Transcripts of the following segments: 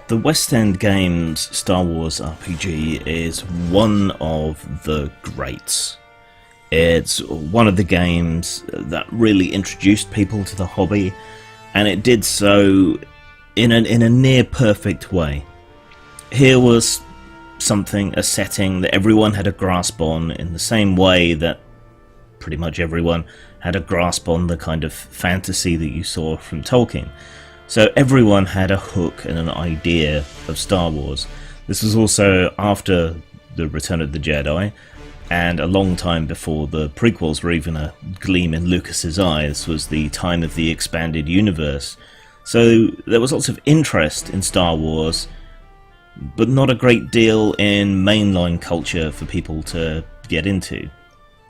The West End Games Star Wars RPG is one of the greats. It's one of the games that really introduced people to the hobby, and it did so in a near perfect way. Here was a setting that everyone had a grasp on, in the same way that pretty much everyone had a grasp on the kind of fantasy that you saw from Tolkien. So everyone had a hook and an idea of Star Wars. This was also after the Return of the Jedi, and a long time before the prequels were even a gleam in Lucas's eye. This was the time of the expanded universe. So there was lots of interest in Star Wars, but not a great deal in mainline culture for people to get into.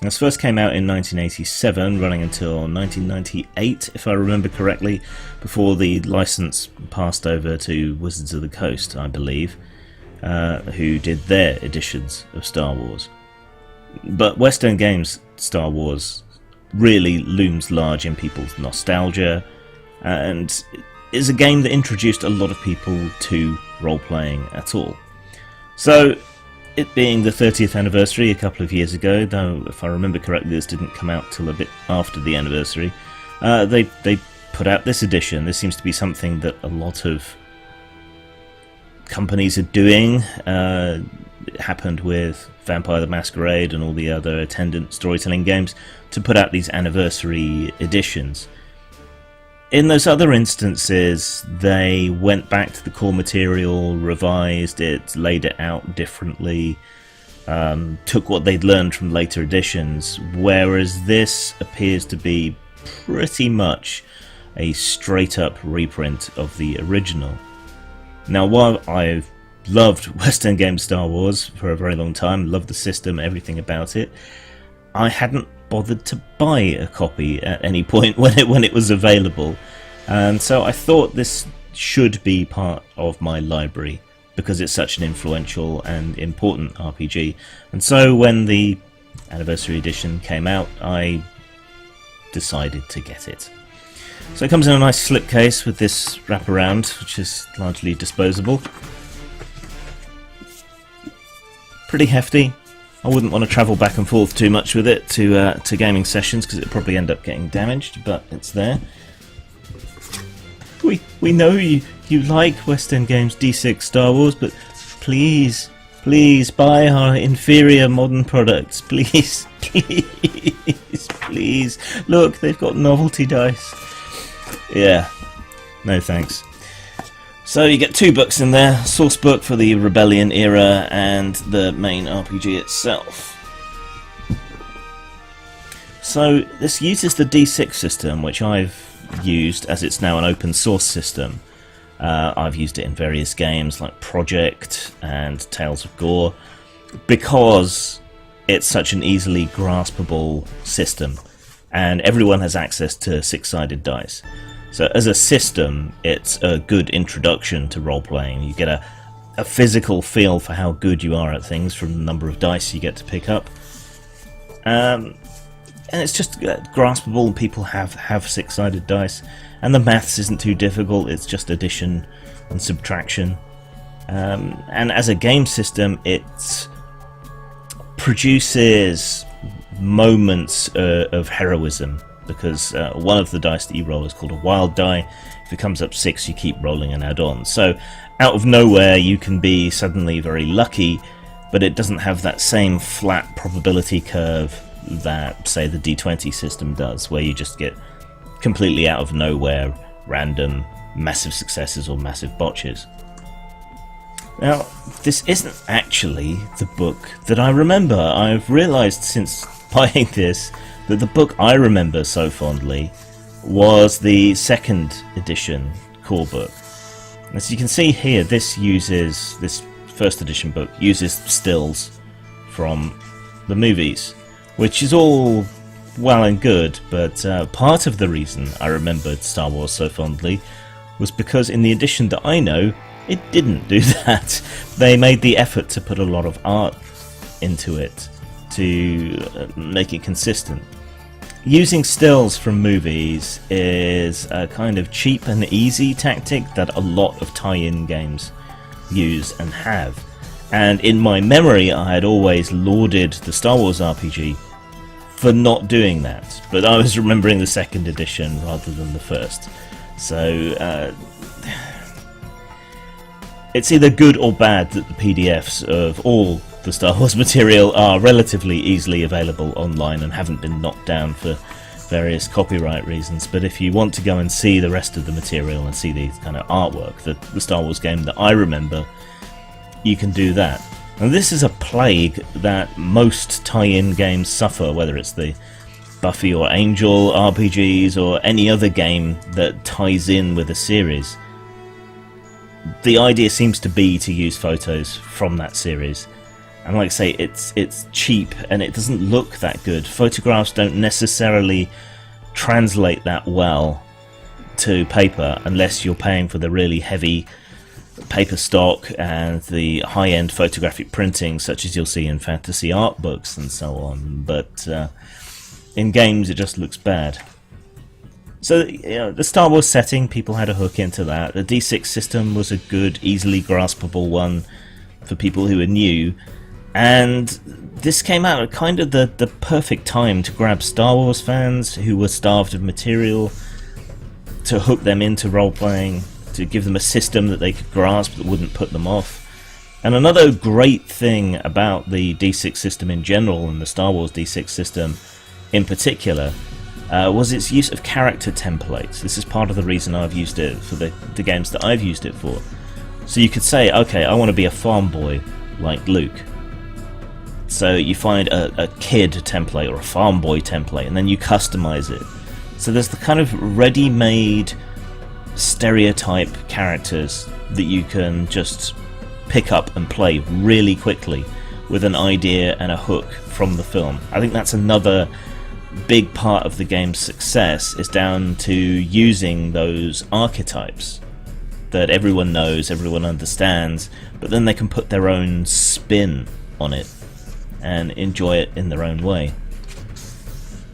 This first came out in 1987, running until 1998, if I remember correctly, before the license passed over to Wizards of the Coast, I believe, who did their editions of Star Wars. But West End Games Star Wars really looms large in people's nostalgia, and is a game that introduced a lot of people to role-playing at all. So, it being the 30th anniversary a couple of years ago, though if I remember correctly this didn't come out till a bit after the anniversary, they put out this edition. This seems to be something that a lot of companies are doing. It happened with Vampire the Masquerade and all the other attendant storytelling games to put out these anniversary editions. In those other instances, they went back to the core material, revised it, laid it out differently, took what they'd learned from later editions, whereas this appears to be pretty much a straight-up reprint of the original. Now, while I've loved West End Games Star Wars for a very long time, loved the system, everything about it, I hadn't bothered to buy a copy at any point when it was available, and so I thought this should be part of my library because it's such an influential and important RPG. And so when the anniversary edition came out, I decided to get it. So it comes in a nice slipcase with this wraparound, which is largely disposable. Pretty hefty. I wouldn't want to travel back and forth too much with it to gaming sessions because it'd probably end up getting damaged, but it's there. We know you like West End Games D6 Star Wars, but please buy our inferior modern products. Please, please. Look, they've got novelty dice. Yeah, no thanks. So you get two books in there, source book for the Rebellion era and the main RPG itself. So this uses the D6 system, which I've used as it's now an open source system. I've used it in various games like Project and Tales of Gore because it's such an easily graspable system and everyone has access to six-sided dice. So as a system, it's a good introduction to role-playing. You get a physical feel for how good you are at things from the number of dice you get to pick up. And it's just graspable, and people have six-sided dice. And the maths isn't too difficult, it's just addition and subtraction. And as a game system, it produces moments of heroism. Because one of the dice that you roll is called a wild die. If it comes up 6, you keep rolling and add on. So out of nowhere you can be suddenly very lucky, but it doesn't have that same flat probability curve that, say, the D20 system does, where you just get completely out of nowhere random massive successes or massive botches. Now, this isn't actually the book that I remember. I've realised since buying this that the book I remember so fondly was the second edition core book. As you can see here, this first edition book uses stills from the movies, which is all well and good, but part of the reason I remembered Star Wars so fondly was because in the edition that I know, it didn't do that. They made the effort to put a lot of art into it to make it consistent. Using stills from movies is a kind of cheap and easy tactic that a lot of tie-in games use and have. And in my memory, I had always lauded the Star Wars RPG for not doing that, but I was remembering the second edition rather than the first. So it's either good or bad that the PDFs of all the Star Wars material are relatively easily available online and haven't been knocked down for various copyright reasons. But if you want to go and see the rest of the material and see the kind of artwork, the Star Wars game that I remember, you can do that. And this is a plague that most tie-in games suffer, whether it's the Buffy or Angel RPGs or any other game that ties in with a series. The idea seems to be to use photos from that series. And like I say, it's cheap and it doesn't look that good. Photographs don't necessarily translate that well to paper unless you're paying for the really heavy paper stock and the high-end photographic printing, such as you'll see in fantasy art books and so on. But in games, it just looks bad. So, the Star Wars setting, people had a hook into that. The D6 system was a good, easily graspable one for people who are new. And this came out at kind of the perfect time to grab Star Wars fans who were starved of material, to hook them into role-playing, to give them a system that they could grasp that wouldn't put them off. And another great thing about the D6 system in general, and the Star Wars D6 system in particular, was its use of character templates. This is part of the reason I've used it for the games that I've used it for. So you could say, okay, I want to be a farm boy like Luke. So you find a kid template or a farm boy template, and then you customize it. So there's the kind of ready-made stereotype characters that you can just pick up and play really quickly with an idea and a hook from the film. I think that's another big part of the game's success, is down to using those archetypes that everyone knows, everyone understands, but then they can put their own spin on it and enjoy it in their own way.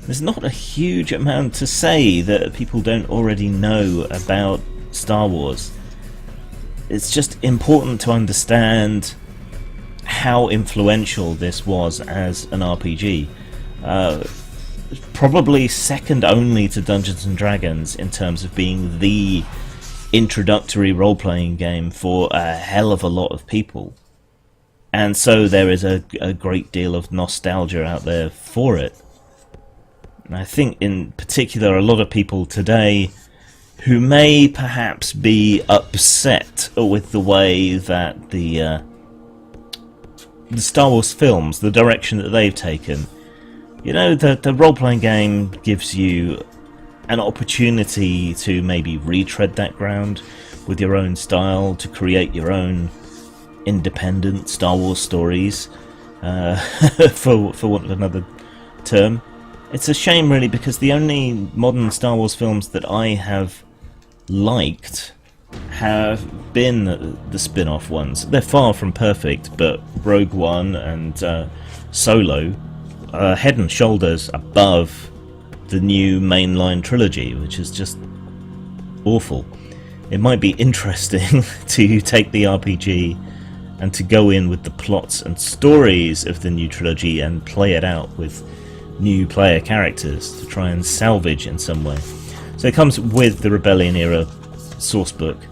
There's not a huge amount to say that people don't already know about Star Wars. It's just important to understand how influential this was as an RPG. Probably second only to Dungeons and Dragons in terms of being the introductory role-playing game for a hell of a lot of people. And so there is a great deal of nostalgia out there for it. And I think in particular a lot of people today who may perhaps be upset with the way that the Star Wars films, the direction that they've taken. You know, the role-playing game gives you an opportunity to maybe retread that ground with your own style, to create your own independent Star Wars stories, for want of another term. It's a shame, really, because the only modern Star Wars films that I have liked have been the spin-off ones. They're far from perfect, but Rogue One and Solo are head and shoulders above the new mainline trilogy, which is just awful. It might be interesting to take the RPG and to go in with the plots and stories of the new trilogy and play it out with new player characters to try and salvage in some way. So it comes with the Rebellion era sourcebook,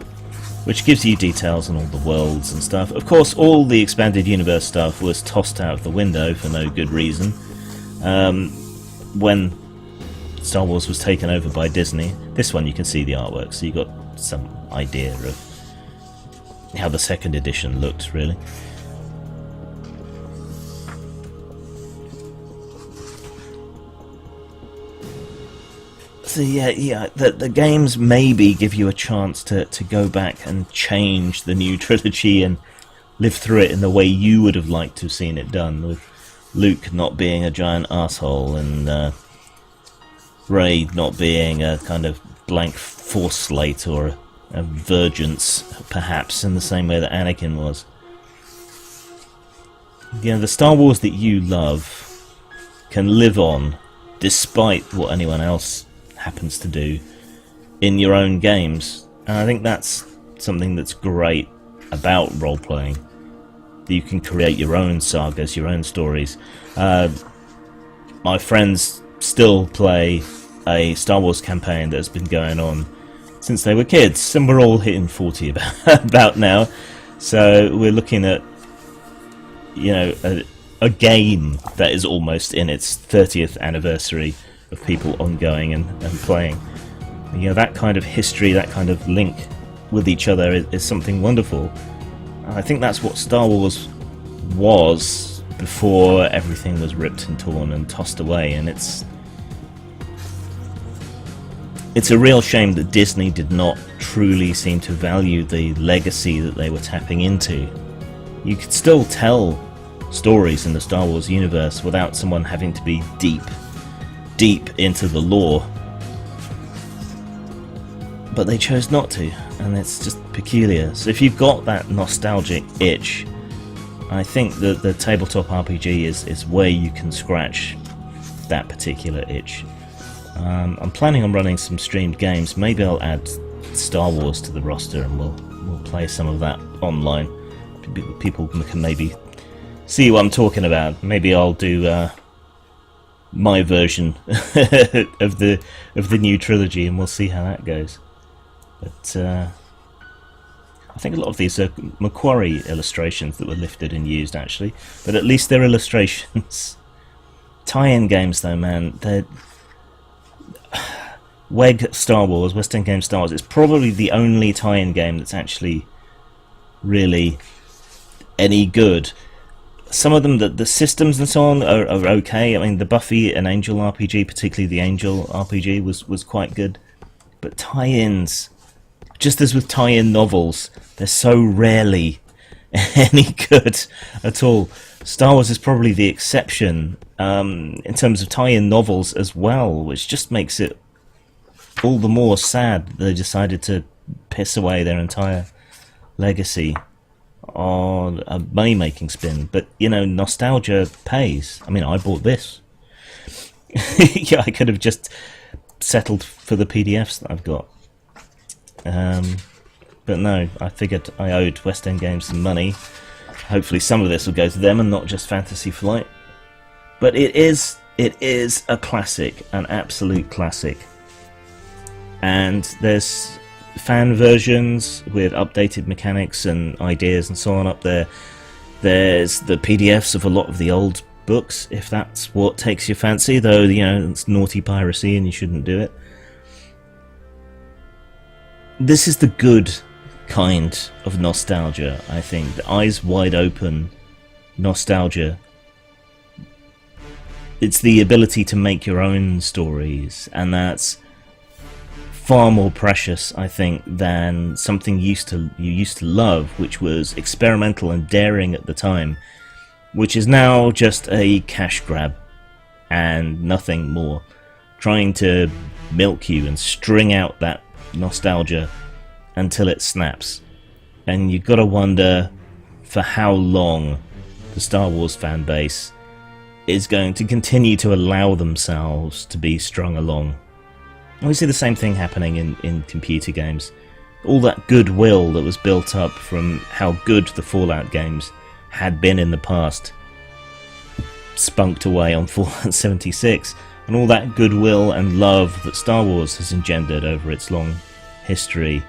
which gives you details on all the worlds and stuff. Of course, all the expanded universe stuff was tossed out of the window for no good reason. When Star Wars was taken over by Disney, this one you can see the artwork, so you got some idea of how the second edition looked, really. So yeah, the games maybe give you a chance to go back and change the new trilogy and live through it in the way you would have liked to have seen it done, with Luke not being a giant asshole and Rey not being a kind of blank force slate or a virgence, perhaps, in the same way that Anakin was. You know, the Star Wars that you love can live on, despite what anyone else happens to do, in your own games. And I think that's something that's great about role-playing. You can create your own sagas, your own stories. My friends still play a Star Wars campaign that's been going on since they were kids, and we're all hitting 40 about now. So we're looking at, you know, a game that is almost in its 30th anniversary of people ongoing and playing. You know, that kind of history, that kind of link with each other is something wonderful. I think that's what Star Wars was before everything was ripped and torn and tossed away, and it's a real shame that Disney did not truly seem to value the legacy that they were tapping into. You could still tell stories in the Star Wars universe without someone having to be deep into the lore. But they chose not to, and it's just peculiar. So if you've got that nostalgic itch, I think that the tabletop RPG is where you can scratch that particular itch. I'm planning on running some streamed games. Maybe I'll add Star Wars to the roster and we'll play some of that online. People can maybe see what I'm talking about. Maybe I'll do my version of the new trilogy, and we'll see how that goes. But I think a lot of these are Macquarie illustrations that were lifted and used, actually. But at least they're illustrations. Tie-in games, though, man. They're WEG Star Wars, West End Games Star Wars, it's probably the only tie-in game that's actually really any good. Some of them, the systems and so on, are okay. I mean, the Buffy and Angel RPG, particularly the Angel RPG, was quite good. But tie-ins, just as with tie-in novels, they're so rarely any good at all. Star Wars is probably the exception in terms of tie-in novels as well, which just makes it all the more sad that they decided to piss away their entire legacy on a money-making spin. But, you know, nostalgia pays. I mean, I bought this. Yeah, I could have just settled for the PDFs that I've got. But no, I figured I owed West End Games some money. Hopefully some of this will go to them and not just Fantasy Flight. But it is a classic, an absolute classic. And there's fan versions with updated mechanics and ideas and so on up there. There's the PDFs of a lot of the old books, if that's what takes your fancy, though, you know, it's naughty piracy and you shouldn't do it. This is the good kind of nostalgia, I think. The eyes wide open nostalgia. It's the ability to make your own stories, and that's far more precious, I think, than something you used to love, which was experimental and daring at the time, which is now just a cash grab and nothing more, trying to milk you and string out that nostalgia until it snaps. And you've got to wonder for how long the Star Wars fan base is going to continue to allow themselves to be strung along. And we see the same thing happening in computer games. All that goodwill that was built up from how good the Fallout games had been in the past spunked away on Fallout 76, and all that goodwill and love that Star Wars has engendered over its long history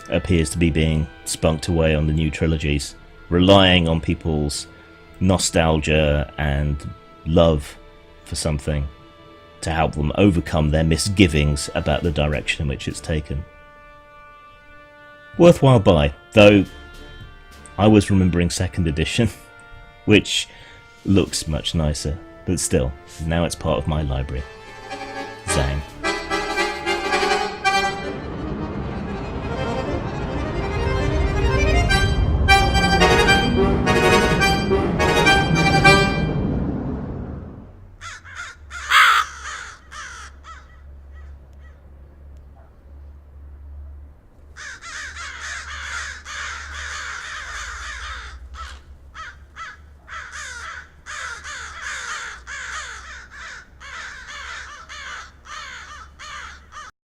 appears to be being spunked away on the new trilogies, relying on people's nostalgia and love for something to help them overcome their misgivings about the direction in which it's taken. Worthwhile buy, though I was remembering 2nd edition, which looks much nicer, but still, now it's part of my library. Zang.